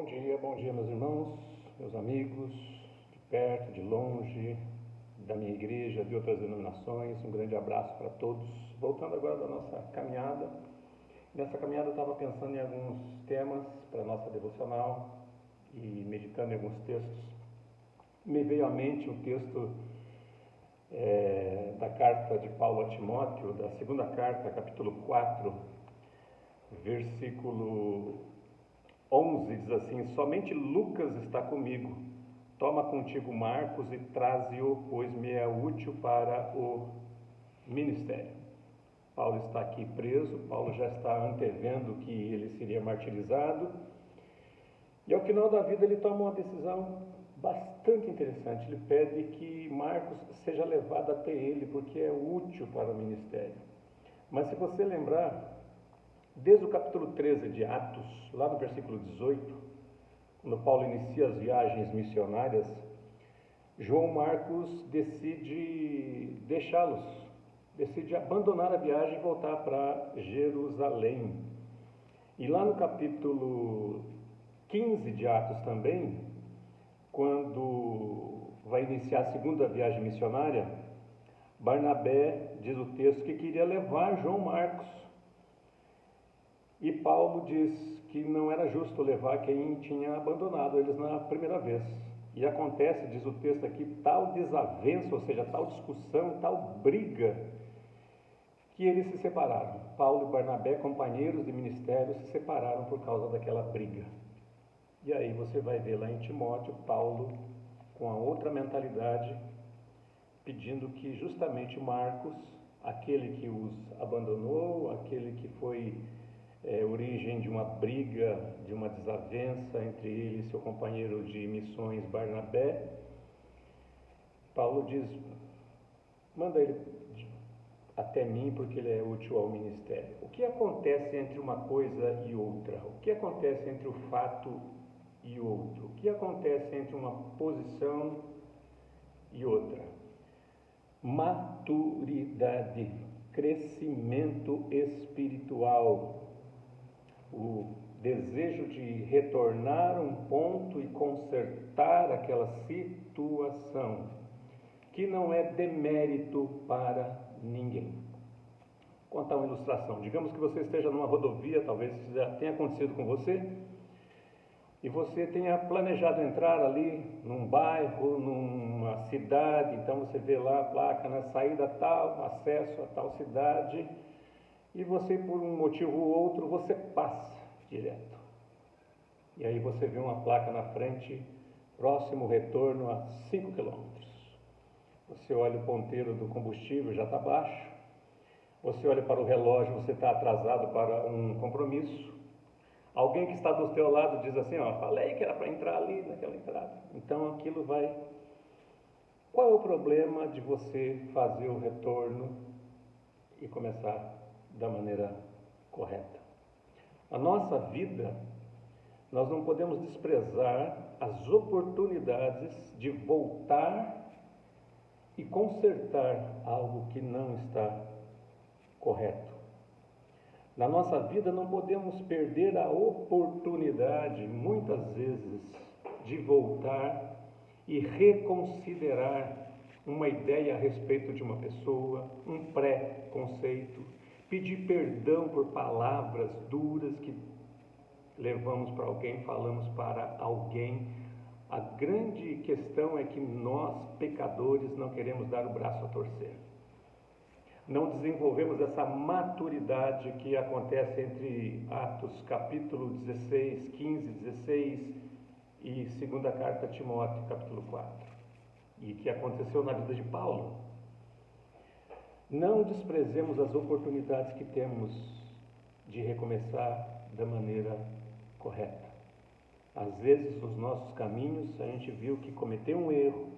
Bom dia, meus irmãos, meus amigos, de perto, de longe, da minha igreja, de outras denominações. Um grande abraço para todos. Voltando agora da nossa caminhada. Nessa caminhada eu estava pensando em alguns temas para a nossa devocional e meditando em alguns textos. Me veio à mente o texto da carta de Paulo a Timóteo, da segunda carta, capítulo 4, versículo 11, diz assim: somente Lucas está comigo, toma contigo Marcos e traze-o, pois me é útil para o ministério. Paulo está aqui preso, Paulo já está antevendo que ele seria martirizado, e ao final da vida ele toma uma decisão bastante interessante. Ele pede que Marcos seja levado até ele, porque é útil para o ministério. Mas se você lembrar, desde o capítulo 13 de Atos, lá no versículo 18, quando Paulo inicia as viagens missionárias, João Marcos decide deixá-los, decide abandonar a viagem e voltar para Jerusalém. E lá no capítulo 15 de Atos também, quando vai iniciar a segunda viagem missionária, Barnabé, diz o texto, que queria levar João Marcos. E Paulo diz que não era justo levar quem tinha abandonado eles na primeira vez. E acontece, diz o texto aqui, tal desavença, ou seja, tal discussão, tal briga, que eles se separaram. Paulo e Barnabé, companheiros de ministério, se separaram por causa daquela briga. E aí você vai ver lá em Timóteo, Paulo, com a outra mentalidade, pedindo que justamente Marcos, aquele que os abandonou, aquele que foi origem de uma briga, de uma desavença entre ele e seu companheiro de missões Barnabé, Paulo diz: manda ele até mim, porque ele é útil ao ministério. O que acontece entre uma coisa e outra? O que acontece entre o fato e outro? O que acontece entre uma posição e outra? Maturidade, crescimento espiritual, o desejo de retornar a um ponto e consertar aquela situação, que não é demérito para ninguém. Vou contar uma ilustração. Digamos que você esteja numa rodovia, talvez já tenha acontecido com você, e você tenha planejado entrar ali num bairro, numa cidade. Então você vê lá a placa, na saída tal, acesso a tal cidade, e você, por um motivo ou outro, você passa direto. E aí você vê uma placa na frente, próximo retorno a 5 quilômetros. Você olha o ponteiro do combustível, já está baixo. Você olha para o relógio, você está atrasado para um compromisso. Alguém que está do seu lado diz assim: falei que era para entrar ali naquela entrada. Então aquilo vai... Qual é o problema de você fazer o retorno e começar da maneira correta? A nossa vida, nós não podemos desprezar as oportunidades de voltar e consertar algo que não está correto. Na nossa vida não podemos perder a oportunidade, muitas vezes, de voltar e reconsiderar uma ideia a respeito de uma pessoa, um pré-conceito, pedir perdão por palavras duras que levamos para alguém, falamos para alguém. A grande questão é que nós, pecadores, não queremos dar o braço a torcer. Não desenvolvemos essa maturidade que acontece entre Atos capítulo 16, 15, 16 e segunda carta a Timóteo capítulo 4, e que aconteceu na vida de Paulo. Não desprezemos as oportunidades que temos de recomeçar da maneira correta. Às vezes nos nossos caminhos a gente viu que cometeu um erro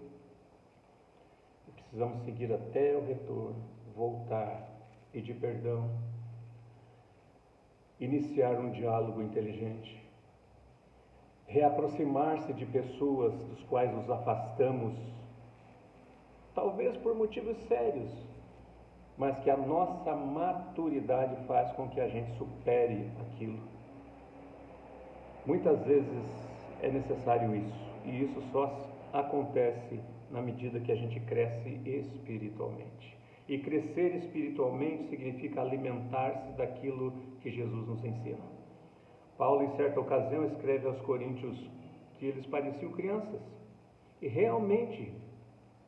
e precisamos seguir até o retorno, voltar, pedir perdão, iniciar um diálogo inteligente, reaproximar-se de pessoas dos quais nos afastamos, talvez por motivos sérios, mas que a nossa maturidade faz com que a gente supere aquilo. Muitas vezes é necessário isso. E isso só acontece na medida que a gente cresce espiritualmente. E crescer espiritualmente significa alimentar-se daquilo que Jesus nos ensina. Paulo, em certa ocasião, escreve aos coríntios que eles pareciam crianças. E realmente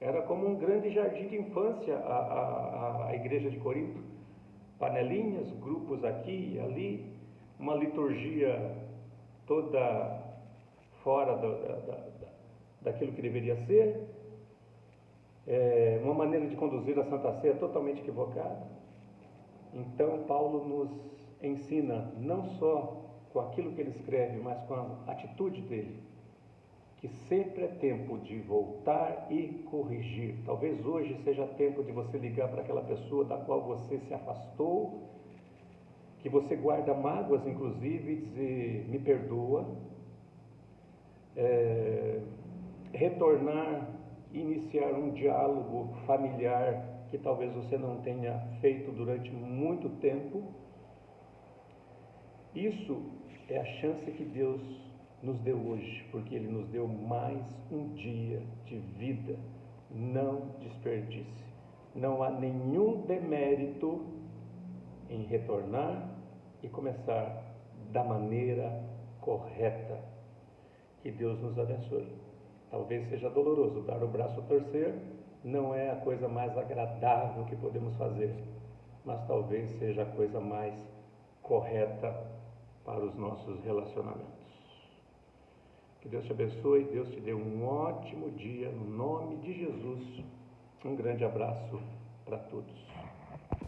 era como um grande jardim de infância a igreja de Corinto. Panelinhas, grupos aqui e ali, uma liturgia toda fora daquilo que deveria ser, uma maneira de conduzir a Santa Ceia totalmente equivocada. Então Paulo nos ensina, não só com aquilo que ele escreve, mas com a atitude dele, que sempre é tempo de voltar e corrigir. Talvez hoje seja tempo de você ligar para aquela pessoa da qual você se afastou, que você guarda mágoas, inclusive, e dizer, me perdoa, retornar, iniciar um diálogo familiar que talvez você não tenha feito durante muito tempo. Isso é a chance que Deus nos deu hoje, porque Ele nos deu mais um dia de vida. Não desperdice. Não há nenhum demérito em retornar e começar da maneira correta. Que Deus nos abençoe. Talvez seja doloroso dar o braço a torcer, não é a coisa mais agradável que podemos fazer, mas talvez seja a coisa mais correta para os nossos relacionamentos. Que Deus te abençoe, Deus te dê um ótimo dia, no nome de Jesus. Um grande abraço para todos.